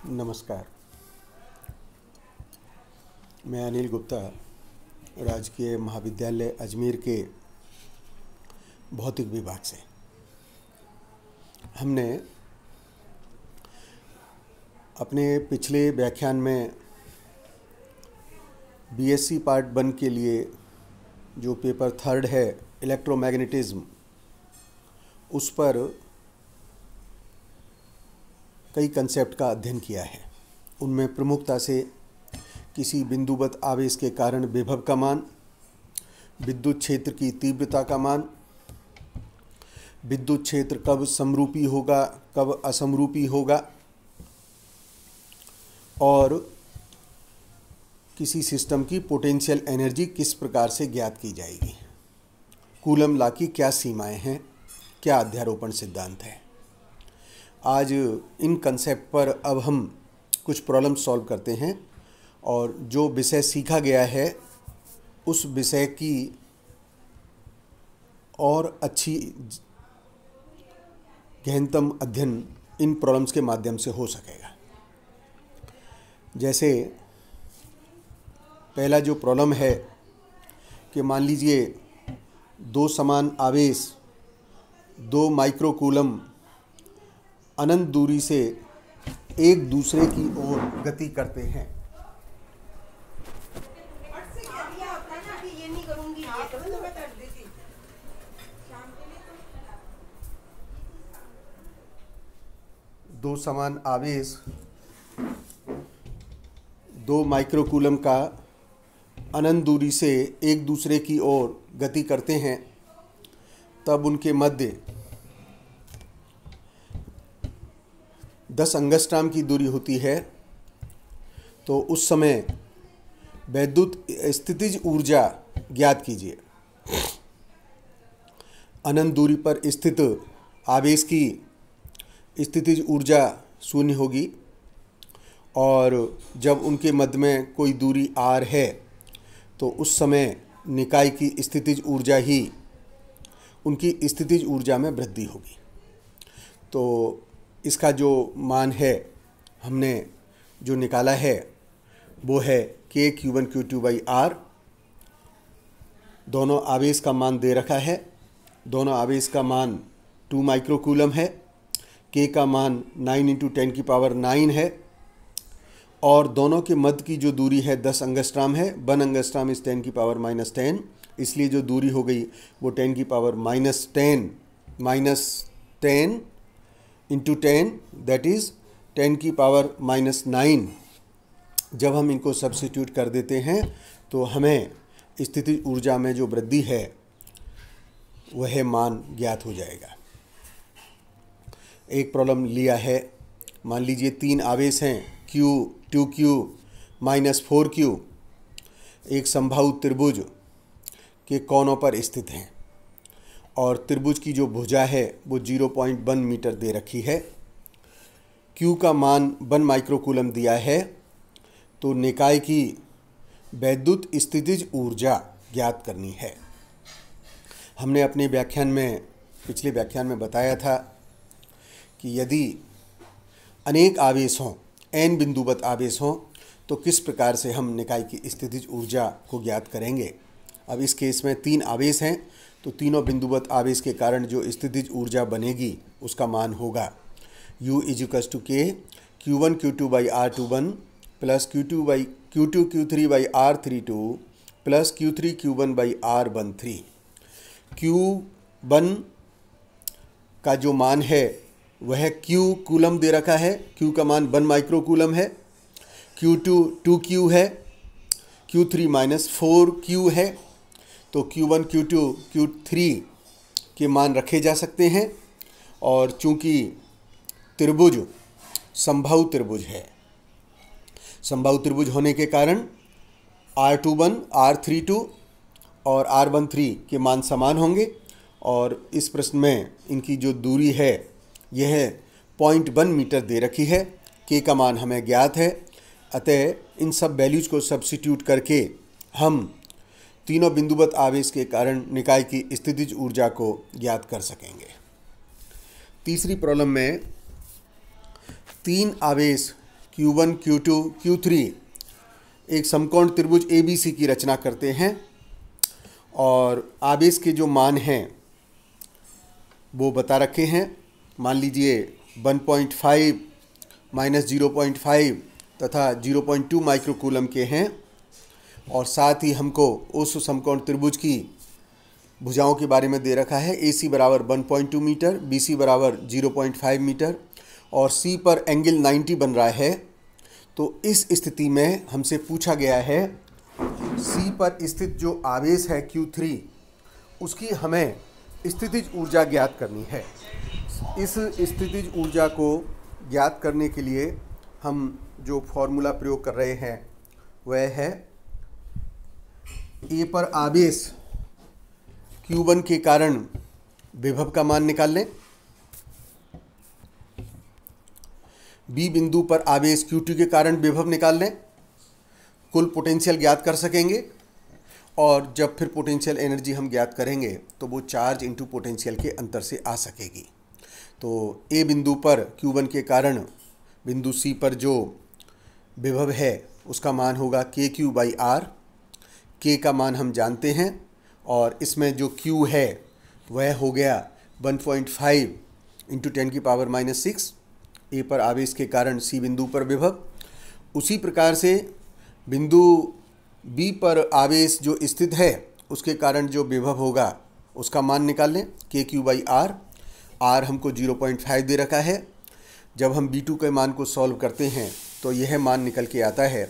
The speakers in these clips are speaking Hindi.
नमस्कार। मैं अनिल गुप्ता, राजकीय महाविद्यालय अजमेर के भौतिक विभाग से। हमने अपने पिछले व्याख्यान में बीएससी पार्ट 1 के लिए जो पेपर 3 है इलेक्ट्रोमैग्नेटिज्म, उस पर कई कंसेप्ट का अध्ययन किया है। उनमें प्रमुखता से किसी बिंदुवत आवेश के कारण विभव का मान, विद्युत क्षेत्र की तीव्रता का मान, विद्युत क्षेत्र कब समरूपी होगा कब असमरूपी होगा, और किसी सिस्टम की पोटेंशियल एनर्जी किस प्रकार से ज्ञात की जाएगी, कूलम लॉ की क्या सीमाएं हैं, क्या अध्यारोपण सिद्धांत है। आज इन कंसेप्ट पर अब हम कुछ प्रॉब्लम सॉल्व करते हैं और जो विषय सीखा गया है उस विषय की और अच्छी गहनतम अध्ययन इन प्रॉब्लम्स के माध्यम से हो सकेगा। जैसे पहला जो प्रॉब्लम है कि मान लीजिए दो समान आवेश 2 माइक्रोकूलम अनंत दूरी से एक दूसरे की ओर गति करते हैं। दो समान आवेश 2 माइक्रोकूलम का अनंत दूरी से एक दूसरे की ओर गति करते हैं, तब उनके मध्य 10 एंगस्ट्रॉम की दूरी होती है। तो उस समय वैद्युत स्थितिज ऊर्जा ज्ञात कीजिए। अनंत दूरी पर स्थित आवेश की स्थितिज ऊर्जा 0 होगी, और जब उनके मध्य में कोई दूरी r है तो उस समय निकाय की स्थितिज ऊर्जा ही उनकी स्थितिज ऊर्जा में वृद्धि होगी। तो इसका जो मान है हमने जो निकाला है वो है k Q1 Q2 by R। दोनों आवेश का मान दे रखा है। दोनों आवेश का मान 2 माइक्रोकूलम है। k का मान 9 × 10⁹ है, और दोनों के मध्य की जो दूरी है 10 एंगस्ट्रॉम है। 1 एंगस्ट्रॉम इस 10⁻⁻10, इसलिए जो दूरी हो गई वो 10⁻⁻10 -10 इंटू 10, दैट इज़ 10⁻⁻9। जब हम इनको सब्स्टिट्यूट कर देते हैं तो हमें स्थितिज ऊर्जा में जो वृद्धि है वह मान ज्ञात हो जाएगा। एक प्रॉब्लम लिया है, मान लीजिए 3 आवेश हैं Q 2Q -4Q एक समबाहु त्रिभुज के कोनों पर स्थित हैं, और त्रिभुज की जो भुजा है वो 0.1 मीटर दे रखी है। Q का मान 1 माइक्रोकूलम दिया है, तो निकाय की वैद्युत स्थितिज ऊर्जा ज्ञात करनी है। हमने अपने पिछले व्याख्यान में बताया था कि यदि अनेक आवेश हों, n बिंदुवत आवेश हों, तो किस प्रकार से हम निकाय की स्थितिज ऊर्जा को ज्ञात करेंगे। अब इस केस में 3 आवेश हैं, तो तीनों बिंदुवत आवेश के कारण जो स्थितिज ऊर्जा बनेगी उसका मान होगा U = K Q1 Q2 by R21 plus Q2 Q3 by R32 plus Q3 Q1 by R13। Q1 का जो मान है वह Q कूलम दे रखा है। Q का मान 1 माइक्रोकूलम है। Q2 2Q है। Q3 -4Q है। तो Q1 Q2 Q3 के मान रखे जा सकते हैं, और चूंकि त्रिभुज समबाहु त्रिभुज है, समबाहु त्रिभुज होने के कारण R21 R32 और R13 के मान समान होंगे, और इस प्रश्न में इनकी जो दूरी है यह 0.1 मीटर दे रखी है। K का मान हमें ज्ञात है, अतः इन सब वैल्यूज को सब्स्टिट्यूट करके हम तीनों बिंदुवत आवेश के कारण निकाय की स्थितिज ऊर्जा को ज्ञात कर सकेंगे। तीसरी प्रॉब्लम में 3 आवेश Q1, Q2, Q3 एक समकोण त्रिभुज ABC की रचना करते हैं और आवेश के जो मान हैं वो बता रखे हैं। मान लीजिए 1.5 माइनस 0.5 तथा 0.2 माइक्रोकूलम के हैं और साथ ही हमको उस समकोण त्रिभुज की भुजाओं के बारे में दे रखा है। AC बराबर 1.2 मीटर, BC बराबर 0.5 मीटर और C पर एंगल 90 बन रहा है। तो इस स्थिति में हमसे पूछा गया है C पर स्थित जो आवेश है Q3 उसकी हमें स्थितिज ऊर्जा ज्ञात करनी है। इस स्थितिज ऊर्जा को ज्ञात करने के लिए हम जो फॉर्मूला प्रयोग कर रहे हैं वह है A पर आवेश Q1 के कारण विभव का मान निकाल लें, B बिंदु पर आवेश Q2 के कारण विभव निकाल लें, कुल पोटेंशियल ज्ञात कर सकेंगे और जब फिर पोटेंशियल एनर्जी हम ज्ञात करेंगे तो वो चार्ज इनटू पोटेंशियल के अंतर से आ सकेगी। तो A बिंदु पर Q1 के कारण बिंदु C पर जो विभव है उसका मान होगा KQ/R। K का मान हम जानते हैं और इसमें जो Q है वह हो गया 1.5 इंटू 10⁻⁻6 A पर आवेश के कारण C बिंदु पर विभव। उसी प्रकार से बिंदु B पर आवेश जो स्थित है उसके कारण जो विभव होगा उसका मान निकाल लें KQ/R। R हमको 0.5 दे रखा है। जब हम B2 के मान को सॉल्व करते हैं तो यह मान निकल के आता है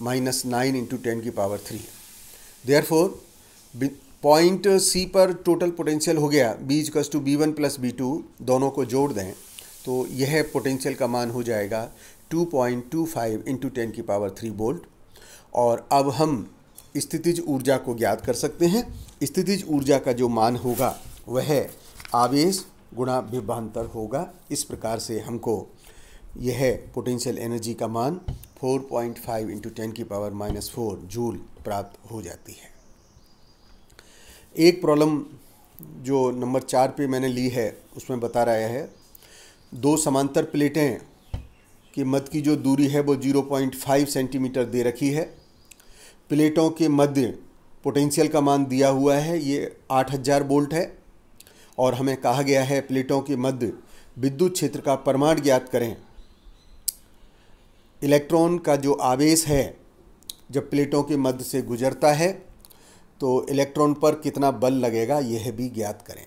-9 इंटू 10⁻3। देयरफॉर पॉइंट C पर टोटल पोटेंशियल हो गया B=B1 प्लस B2, दोनों को जोड़ दें तो यह पोटेंशियल का मान हो जाएगा 2.25 इंटू 10⁻3 वोल्ट। और अब हम स्थितिज ऊर्जा को ज्ञात कर सकते हैं। स्थितिज ऊर्जा का जो मान होगा वह आवेश गुणा विभवांतर होगा। इस प्रकार से हमको यह पोटेंशियल एनर्जी का मान 4.5 इंटू 10⁻⁻4 जूल प्राप्त हो जाती है। एक प्रॉब्लम जो नंबर 4 पे मैंने ली है उसमें बता रहा है दो समांतर प्लेटें के मध्य की जो दूरी है वो 0.5 सेंटीमीटर दे रखी है। प्लेटों के मध्य पोटेंशियल का मान दिया हुआ है, ये 8000 वोल्ट है और हमें कहा गया है प्लेटों के मध्य विद्युत क्षेत्र का परिमाण ज्ञात करें। इलेक्ट्रॉन का जो आवेश है जब प्लेटों के मध्य से गुजरता है तो इलेक्ट्रॉन पर कितना बल लगेगा यह भी ज्ञात करें।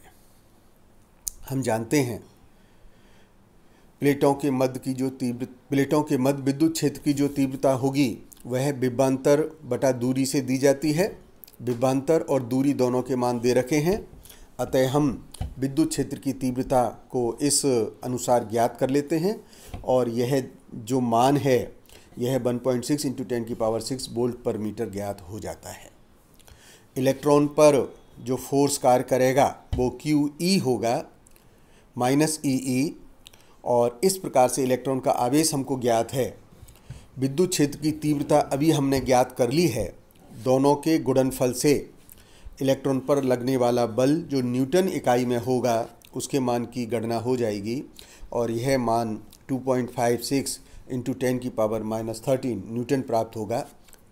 हम जानते हैं प्लेटों के मध्य विद्युत क्षेत्र की जो तीव्रता होगी वह विभवांतर बटा दूरी से दी जाती है। विभवांतर और दूरी दोनों के मान दे रखे हैं, अतः हम विद्युत क्षेत्र की तीव्रता को इस अनुसार ज्ञात कर लेते हैं और यह जो मान है यह 1.6 इंटू 10⁻6 वोल्ट पर मीटर ज्ञात हो जाता है। इलेक्ट्रॉन पर जो फोर्स कार्य करेगा वो QE होगा -EE और इस प्रकार से इलेक्ट्रॉन का आवेश हमको ज्ञात है। विद्युत क्षेत्र की तीव्रता अभी हमने ज्ञात कर ली है। दोनों के गुणनफल से इलेक्ट्रॉन पर लगने वाला बल जो न्यूटन इकाई में होगा उसके मान की गणना हो जाएगी और यह मान 2.56 इंटू 10⁻⁻13 न्यूटन प्राप्त होगा।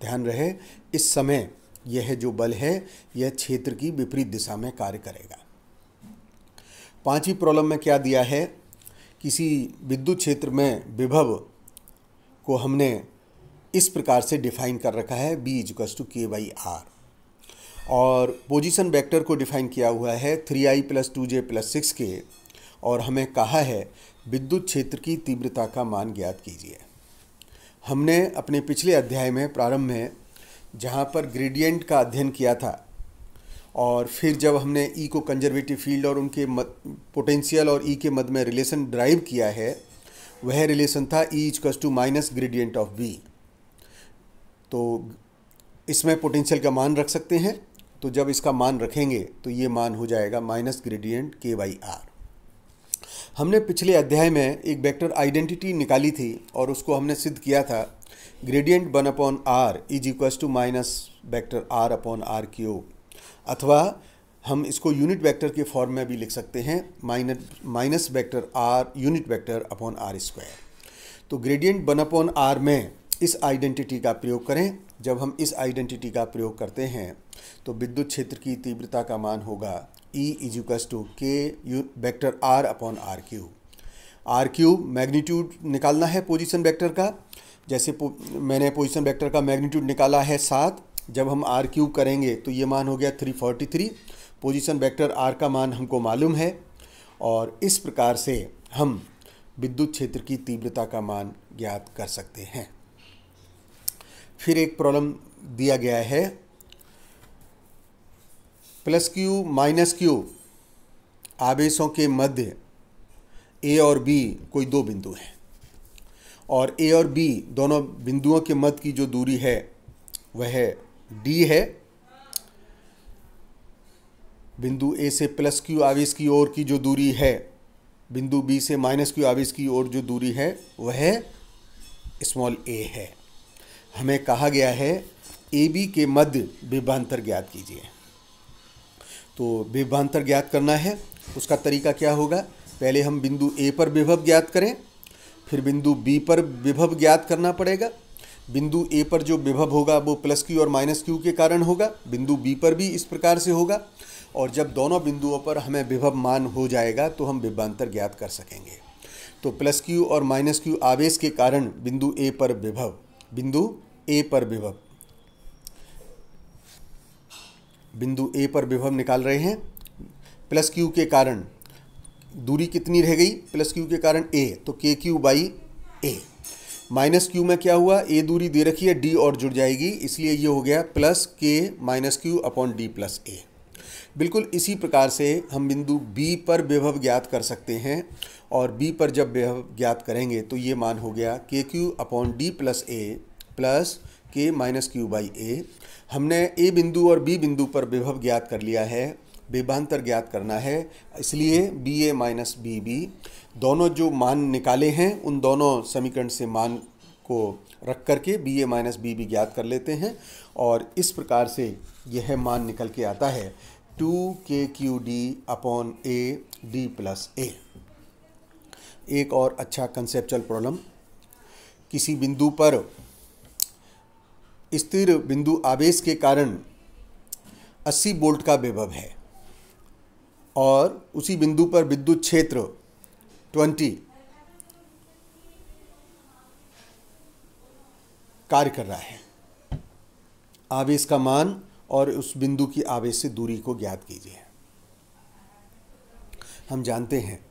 ध्यान रहे इस समय यह जो बल है यह क्षेत्र की विपरीत दिशा में कार्य करेगा। पांचवी प्रॉब्लम में क्या दिया है, किसी विद्युत क्षेत्र में विभव को हमने इस प्रकार से डिफाइन कर रखा है B=K/R और पोजीशन वेक्टर को डिफाइन किया हुआ है 3i + 2j + 6k और हमें कहा है विद्युत क्षेत्र की तीव्रता का मान ज्ञात कीजिए। हमने अपने पिछले अध्याय में प्रारंभ में जहाँ पर ग्रेडियंट का अध्ययन किया था और फिर जब हमने E को कंजर्वेटिव फील्ड और उनके पोटेंशियल और E के मध्य में रिलेशन ड्राइव किया है वह रिलेशन था E ग्रेडियंट ऑफ V। तो इसमें पोटेंशियल का मान रख सकते हैं, तो जब इसका मान रखेंगे तो ये मान हो जाएगा -ग्रेडियंट K/R। हमने पिछले अध्याय में एक वेक्टर आइडेंटिटी निकाली थी और उसको हमने सिद्ध किया था ग्रेडियंट 1/R = -R/R³ अथवा हम इसको यूनिट वेक्टर के फॉर्म में भी लिख सकते हैं -R यूनिट वेक्टर/R²। तो ग्रेडियंट 1/r में इस आइडेंटिटी का प्रयोग करें। जब हम इस आइडेंटिटी का प्रयोग करते हैं तो विद्युत क्षेत्र की तीव्रता का मान होगा E = K vector R/r³। r³ magnitude निकालना है पोजीशन वेक्टर का। जैसे मैंने पोजीशन वेक्टर का मैग्नीट्यूड निकाला है 7। जब हम r³ करेंगे तो ये मान हो गया 343। पोजीशन वेक्टर r का मान हमको मालूम है और इस प्रकार से हम विद्युत क्षेत्र की तीव्रता का मान ज्ञात कर सकते हैं। फिर एक प्रॉब्लम दिया गया है +q - q आवेशों के मध्य A और B कोई दो बिंदु हैं और A और B दोनों बिंदुओं के मध्य की जो दूरी है वह D है। बिंदु A से +q आवेश की ओर की जो दूरी है, बिंदु B से -q आवेश की ओर जो दूरी है वह a है। हमें कहा गया है AB के मध्य विभवांतर ज्ञात कीजिए। तो विभवांतर ज्ञात करना है, उसका तरीका क्या होगा? पहले हम बिंदु A पर विभव ज्ञात करें, फिर बिंदु B पर विभव ज्ञात करना पड़ेगा। बिंदु A पर जो विभव होगा वो +q और -q के कारण होगा। बिंदु B पर भी इस प्रकार से होगा और जब दोनों बिंदुओं पर हमें विभव मान हो जाएगा तो हम विभवांतर ज्ञात कर सकेंगे। तो +q और -q आवेश के कारण बिंदु A पर विभव, बिंदु A पर विभव निकाल रहे हैं। +q के कारण दूरी कितनी रह गई? +q के कारण a, तो kq/a। -q में क्या हुआ? a दूरी दे रखी है, d और जुड़ जाएगी, इसलिए ये हो गया +k - q/d+a। बिल्कुल इसी प्रकार से हम बिंदु B पर विभव ज्ञात कर सकते हैं और B पर जब विभव ज्ञात करेंगे तो ये मान हो गया kq/d+a + k - q/a। हमने A बिंदु और B बिंदु पर विभव ज्ञात कर लिया है, विभवांतर ज्ञात करना है, इसलिए BA - BB दोनों जो मान निकाले हैं उन दोनों समीकरण से मान को रख करके BA - BB ज्ञात कर लेते हैं और इस प्रकार से यह मान निकल के आता है 2kqd/a d+a। एक और अच्छा कंसेप्चुअल प्रॉब्लम। किसी बिंदु पर स्थिर बिंदु आवेश के कारण 80 वोल्ट का विभव है और उसी बिंदु पर विद्युत क्षेत्र 20 कार्य कर रहा है। आवेश का मान और उस बिंदु की आवेश से दूरी को ज्ञात कीजिए। हम जानते हैं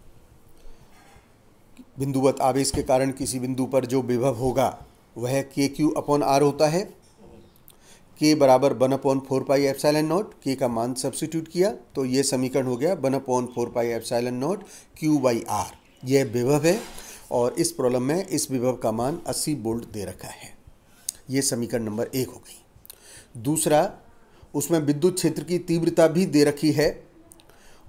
बिंदुवत आवेश के कारण किसी बिंदु पर जो विभव होगा वह kq/r होता है। k बराबर 1/4πε0। k का मान सब्स्टिट्यूट किया तो ये समीकरण हो गया 1/4πε0 q/r। यह विभव है और इस प्रॉब्लम में इस विभव का मान 80 वोल्ट दे रखा है। ये समीकरण नंबर 1 हो गई। दूसरा, उसमें विद्युत क्षेत्र की तीव्रता भी दे रखी है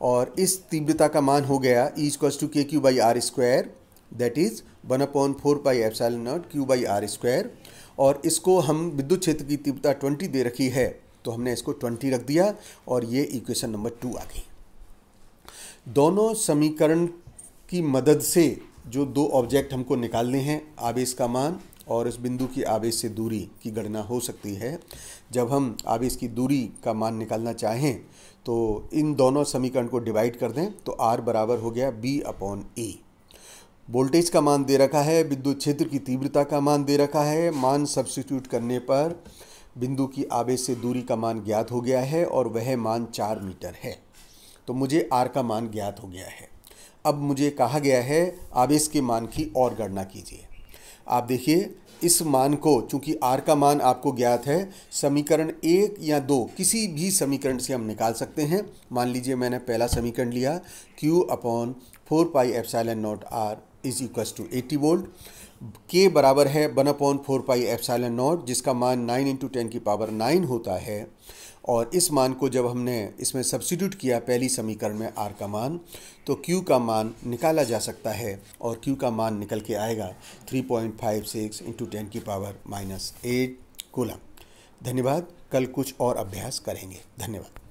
और इस तीव्रता का मान हो गया E = kq/r², that is 1/4πε0 q/r²। और इसको हम विद्युत क्षेत्र की तीव्रता 20 दे रखी है तो हमने इसको 20 रख दिया और ये इक्वेशन नंबर 2 आ गई। दोनों समीकरण की मदद से जो दो ऑब्जेक्ट हमको निकालने हैं, आवेश का मान और इस बिंदु की आवेश से दूरी की गणना हो सकती है। जब हम आवेश की दूरी का मान निकालना चाहें तो इन दोनों समीकरण को डिवाइड कर दें तो R बराबर हो गया B/E। वोल्टेज का मान दे रखा है, विद्युत क्षेत्र की तीव्रता का मान दे रखा है। मान सब्स्टिट्यूट करने पर बिंदु की आवेश से दूरी का मान ज्ञात हो गया है और वह मान 4 मीटर है। तो मुझे R का मान ज्ञात हो गया है। अब मुझे कहा गया है आवेश के मान की और गणना कीजिए। आप देखिए इस मान को, चूंकि R का मान आपको ज्ञात है, समीकरण 1 या 2 किसी भी समीकरण से हम निकाल सकते हैं। मान लीजिए मैंने पहला समीकरण लिया q/4πε0r = 80 वोल्ट। k बराबर है 1/4πε0 जिसका मान 9 × 10⁹ होता है और इस मान को जब हमने इसमें सब्स्टिट्यूट किया पहली समीकरण में R का मान, तो Q का मान निकाला जा सकता है और Q का मान निकल के आएगा 3.56 × 10⁻⁸ कूलम। धन्यवाद। कल कुछ और अभ्यास करेंगे। धन्यवाद।